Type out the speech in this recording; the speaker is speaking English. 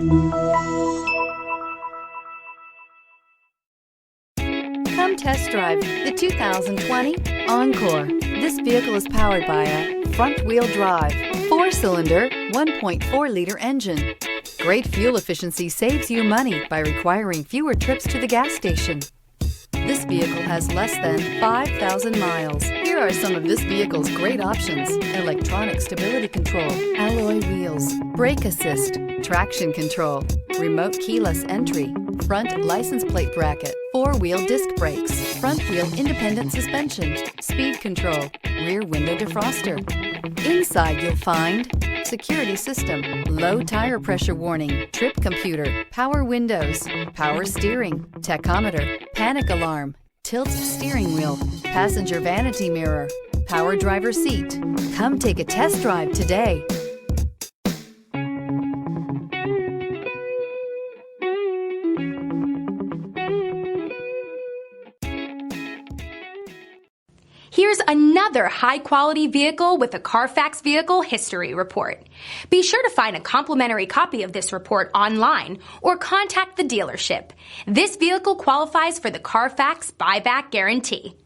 Come test drive the 2020 Encore. This vehicle is powered by a front-wheel drive, 4-cylinder, 1.4-liter engine. Great fuel efficiency saves you money by requiring fewer trips to the gas station. This vehicle has less than 5,000 miles. Here are some of this vehicle's great options: electronic stability control, alloy wheels, brake assist, traction control, remote keyless entry, front license plate bracket, 4-wheel disc brakes, front wheel independent suspension, speed control, rear window defroster. Inside you'll find security system, low tire pressure warning, trip computer, power windows, power steering, tachometer, panic alarm, tilt steering wheel, passenger vanity mirror, power driver seat. Come take a test drive today. Here's another high-quality vehicle with a Carfax Vehicle History Report. Be sure to find a complimentary copy of this report online or contact the dealership. This vehicle qualifies for the Carfax Buyback Guarantee.